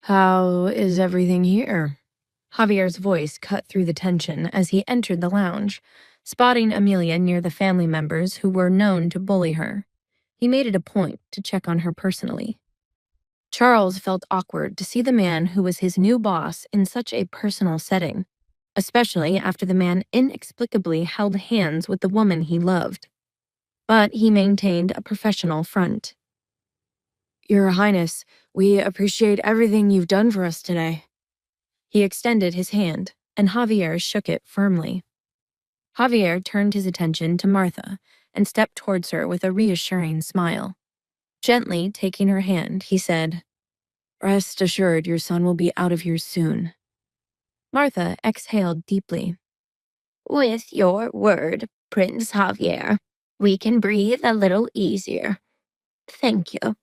How is everything here? Javier's voice cut through the tension as he entered the lounge, spotting Amelia near the family members who were known to bully her. He made it a point to check on her personally. Charles felt awkward to see the man who was his new boss in such a personal setting, especially after the man inexplicably held hands with the woman he loved. But he maintained a professional front. Your Highness, we appreciate everything you've done for us today. He extended his hand, and Javier shook it firmly. Javier turned his attention to Martha and stepped towards her with a reassuring smile. Gently taking her hand, he said, "Rest assured your son will be out of here soon." Martha exhaled deeply. With your word, Prince Javier, we can breathe a little easier. Thank you.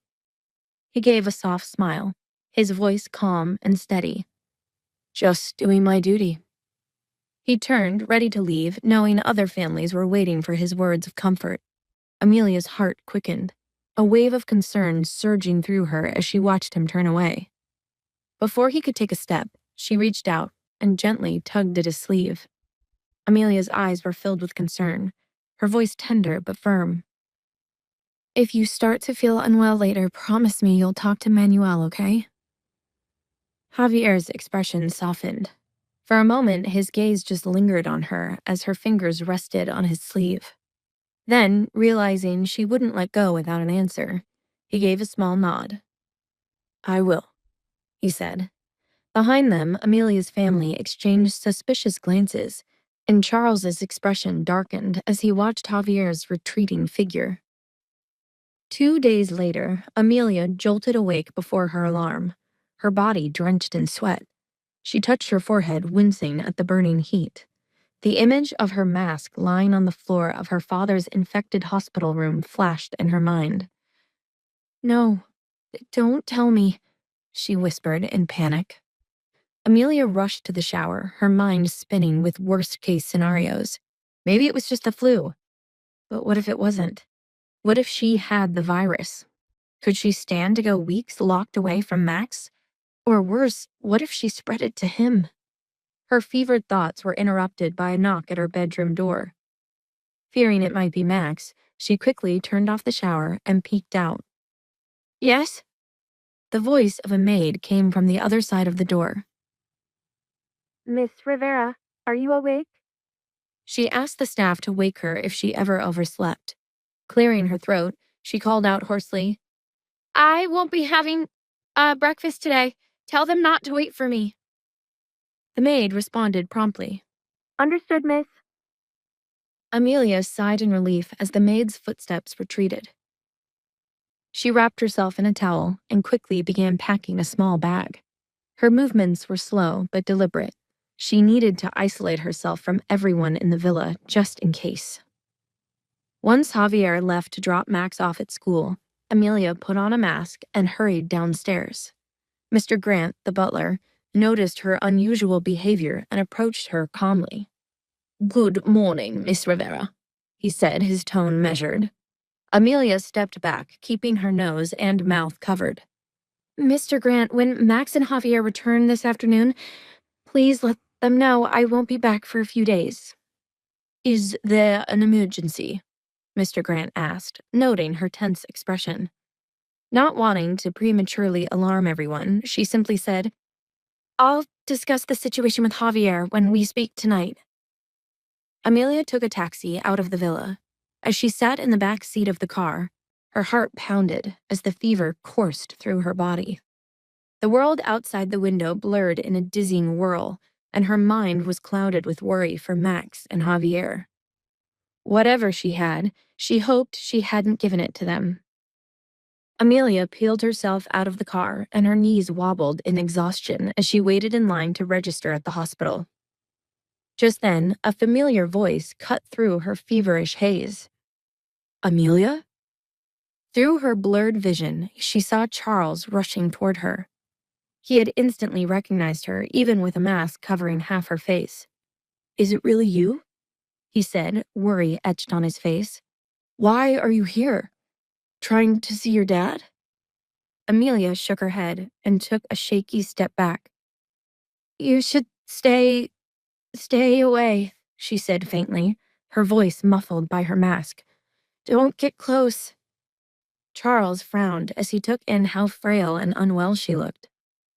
He gave a soft smile, his voice calm and steady. Just doing my duty. He turned, ready to leave, knowing other families were waiting for his words of comfort. Amelia's heart quickened, a wave of concern surging through her as she watched him turn away. Before he could take a step, she reached out and gently tugged at his sleeve. Amelia's eyes were filled with concern, her voice tender but firm. If you start to feel unwell later, promise me you'll talk to Manuel, okay? Javier's expression softened. For a moment, his gaze just lingered on her as her fingers rested on his sleeve. Then, realizing she wouldn't let go without an answer, he gave a small nod. I will, he said. Behind them, Amelia's family exchanged suspicious glances, and Charles's expression darkened as he watched Javier's retreating figure. 2 days later, Amelia jolted awake before her alarm, her body drenched in sweat. She touched her forehead, wincing at the burning heat. The image of her mask lying on the floor of her father's infected hospital room flashed in her mind. No, don't tell me, she whispered in panic. Amelia rushed to the shower, her mind spinning with worst-case scenarios. Maybe it was just the flu. But what if it wasn't? What if she had the virus? Could she stand to go weeks locked away from Max? Or worse, what if she spread it to him? Her fevered thoughts were interrupted by a knock at her bedroom door. Fearing it might be Max, she quickly turned off the shower and peeked out. Yes? The voice of a maid came from the other side of the door. Miss Rivera, are you awake? She asked the staff to wake her if she ever overslept. Clearing her throat, she called out hoarsely, I won't be having breakfast today. Tell them not to wait for me. The maid responded promptly. Understood, miss. Amelia sighed in relief as the maid's footsteps retreated. She wrapped herself in a towel and quickly began packing a small bag. Her movements were slow but deliberate. She needed to isolate herself from everyone in the villa just in case. Once Javier left to drop Max off at school, Amelia put on a mask and hurried downstairs. Mr. Grant, the butler, noticed her unusual behavior and approached her calmly. Good morning, Miss Rivera, he said, his tone measured. Amelia stepped back, keeping her nose and mouth covered. Mr. Grant, when Max and Javier return this afternoon, please let them know I won't be back for a few days. Is there an emergency? Mr. Grant asked, noting her tense expression. Not wanting to prematurely alarm everyone, she simply said, I'll discuss the situation with Javier when we speak tonight. Amelia took a taxi out of the villa. As she sat in the back seat of the car, her heart pounded as the fever coursed through her body. The world outside the window blurred in a dizzying whirl, and her mind was clouded with worry for Max and Javier. Whatever she had, she hoped she hadn't given it to them. Amelia peeled herself out of the car, and her knees wobbled in exhaustion as she waited in line to register at the hospital. Just then, a familiar voice cut through her feverish haze. Amelia? Through her blurred vision, she saw Charles rushing toward her. He had instantly recognized her, even with a mask covering half her face. Is it really you? He said, worry etched on his face. Why are you here? Trying to see your dad? Amelia shook her head and took a shaky step back. You should stay away, she said faintly, her voice muffled by her mask. Don't get close. Charles frowned as he took in how frail and unwell she looked.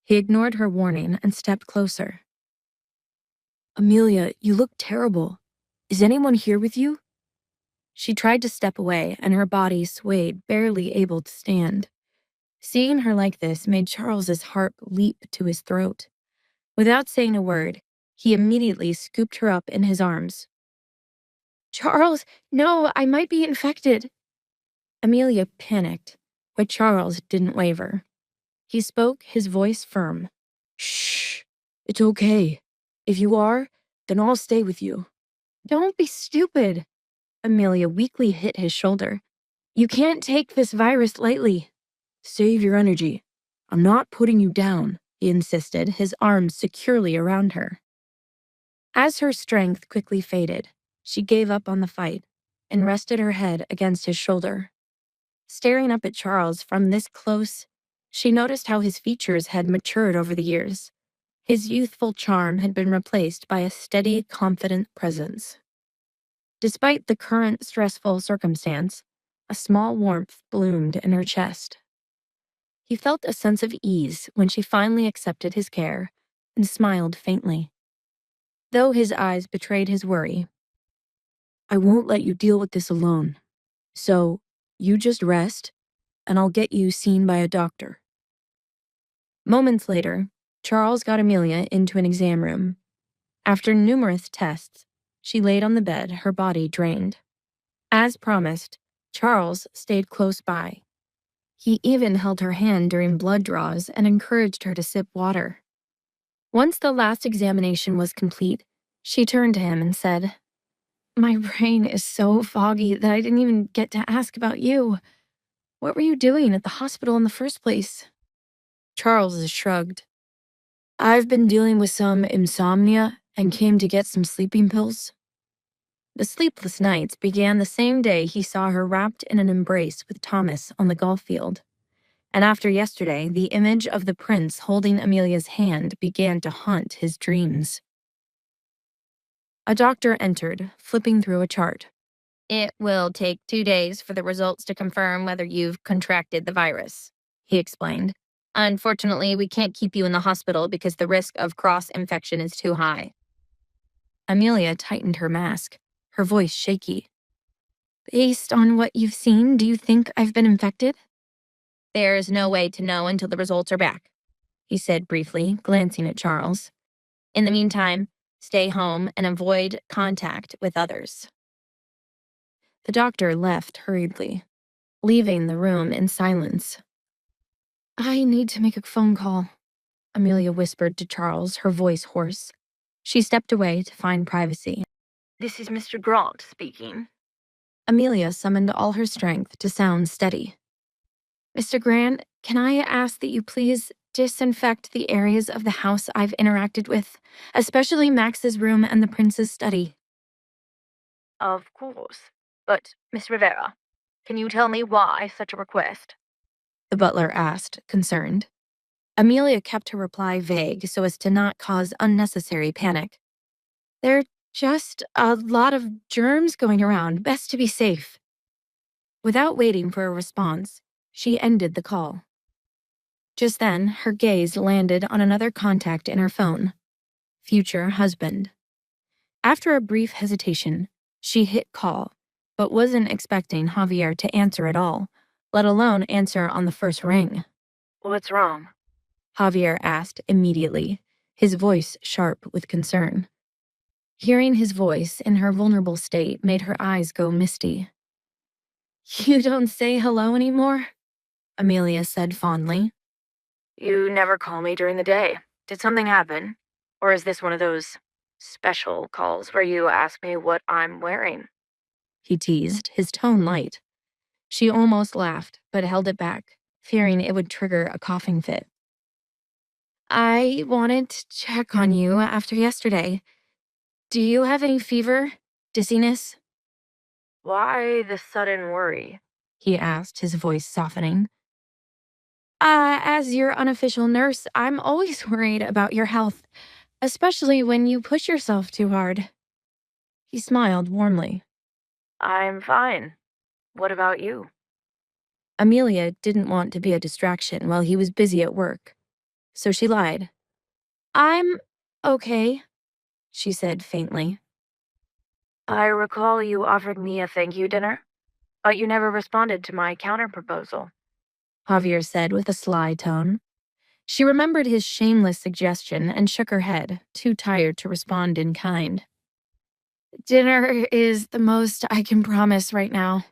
He ignored her warning and stepped closer. Amelia, you look terrible. Is anyone here with you? She tried to step away, and her body swayed, barely able to stand. Seeing her like this made Charles's heart leap to his throat. Without saying a word, he immediately scooped her up in his arms. Charles, no, I might be infected. Amelia panicked, but Charles didn't waver. He spoke, his voice firm. Shh, it's okay. If you are, then I'll stay with you. Don't be stupid. Amelia weakly hit his shoulder. You can't take this virus lightly. Save your energy. I'm not putting you down, he insisted, his arms securely around her. As her strength quickly faded, she gave up on the fight and rested her head against his shoulder. Staring up at Charles from this close, she noticed how his features had matured over the years. His youthful charm had been replaced by a steady, confident presence. Despite the current stressful circumstance, a small warmth bloomed in her chest. He felt a sense of ease when she finally accepted his care and smiled faintly. Though his eyes betrayed his worry, I won't let you deal with this alone. So, you just rest, and I'll get you seen by a doctor. Moments later, Charles got Amelia into an exam room. After numerous tests, she laid on the bed, her body drained. As promised, Charles stayed close by. He even held her hand during blood draws and encouraged her to sip water. Once the last examination was complete, she turned to him and said, My brain is so foggy that I didn't even get to ask about you. What were you doing at the hospital in the first place? Charles shrugged. I've been dealing with some insomnia and came to get some sleeping pills. The sleepless nights began the same day he saw her wrapped in an embrace with Thomas on the golf field. And after yesterday, the image of the prince holding Amelia's hand began to haunt his dreams. A doctor entered, flipping through a chart. It will take 2 days for the results to confirm whether you've contracted the virus, he explained. Unfortunately, we can't keep you in the hospital because the risk of cross-infection is too high. Amelia tightened her mask, her voice shaky. Based on what you've seen, do you think I've been infected? There's no way to know until the results are back, he said briefly, glancing at Charles. In the meantime, stay home and avoid contact with others. The doctor left hurriedly, leaving the room in silence. I need to make a phone call, Amelia whispered to Charles, her voice hoarse. She stepped away to find privacy. This is Mr. Grant speaking. Amelia summoned all her strength to sound steady. Mr. Grant, can I ask that you please disinfect the areas of the house I've interacted with, especially Max's room and the prince's study? Of course. But, Miss Rivera, can you tell me why such a request? The butler asked, concerned. Amelia kept her reply vague so as to not cause unnecessary panic. There are just a lot of germs going around, best to be safe. Without waiting for a response, she ended the call. Just then, her gaze landed on another contact in her phone. Future husband. After a brief hesitation, she hit call, but wasn't expecting Javier to answer at all, let alone answer on the first ring. What's wrong? Javier asked immediately, his voice sharp with concern. Hearing his voice in her vulnerable state made her eyes go misty. You don't say hello anymore? Amelia said fondly. You never call me during the day. Did something happen? Or is this one of those special calls where you ask me what I'm wearing? He teased, his tone light. She almost laughed, but held it back, fearing it would trigger a coughing fit. I wanted to check on you after yesterday. Do you have any fever? Dizziness? Why the sudden worry? He asked, his voice softening. As your unofficial nurse, I'm always worried about your health, especially when you push yourself too hard. He smiled warmly. I'm fine. What about you? Amelia didn't want to be a distraction while he was busy at work, so she lied. I'm okay, she said faintly. I recall you offered me a thank you dinner, but you never responded to my counterproposal, Javier said with a sly tone. She remembered his shameless suggestion and shook her head, too tired to respond in kind. Dinner is the most I can promise right now.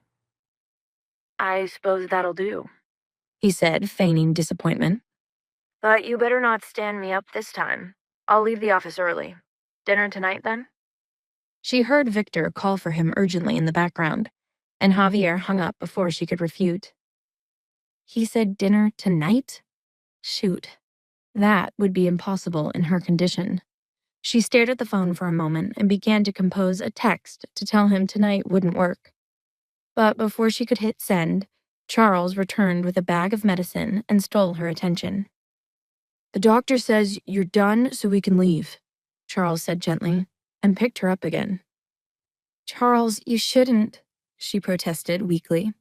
I suppose that'll do, he said, feigning disappointment. But you better not stand me up this time. I'll leave the office early. Dinner tonight, then? She heard Victor call for him urgently in the background, and Javier hung up before she could refute. He said dinner tonight? Shoot. That would be impossible in her condition. She stared at the phone for a moment and began to compose a text to tell him tonight wouldn't work. But before she could hit send, Charles returned with a bag of medicine and stole her attention. The doctor says you're done so we can leave, Charles said gently, and picked her up again. Charles, you shouldn't, she protested weakly.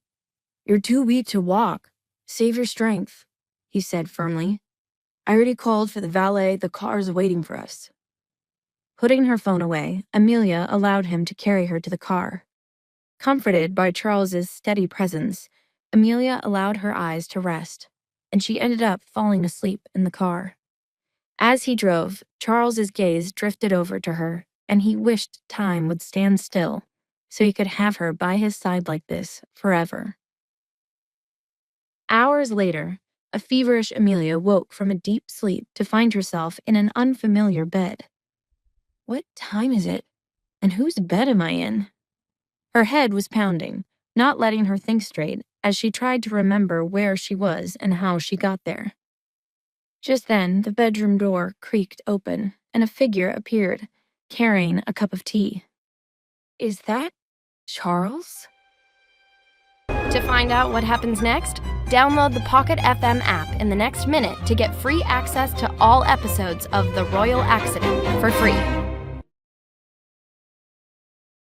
You're too weak to walk. Save your strength, he said firmly. I already called for the valet. The car's waiting for us. Putting her phone away, Amelia allowed him to carry her to the car. Comforted by Charles's steady presence, Amelia allowed her eyes to rest, and she ended up falling asleep in the car. As he drove, Charles's gaze drifted over to her, and he wished time would stand still so he could have her by his side like this forever. Hours later, a feverish Amelia woke from a deep sleep to find herself in an unfamiliar bed. What time is it? And whose bed am I in? Her head was pounding, not letting her think straight as she tried to remember where she was and how she got there. Just then, the bedroom door creaked open, and a figure appeared, carrying a cup of tea. Is that Charles? To find out what happens next, download the Pocket FM app in the next minute to get free access to all episodes of The Royal Accident for free.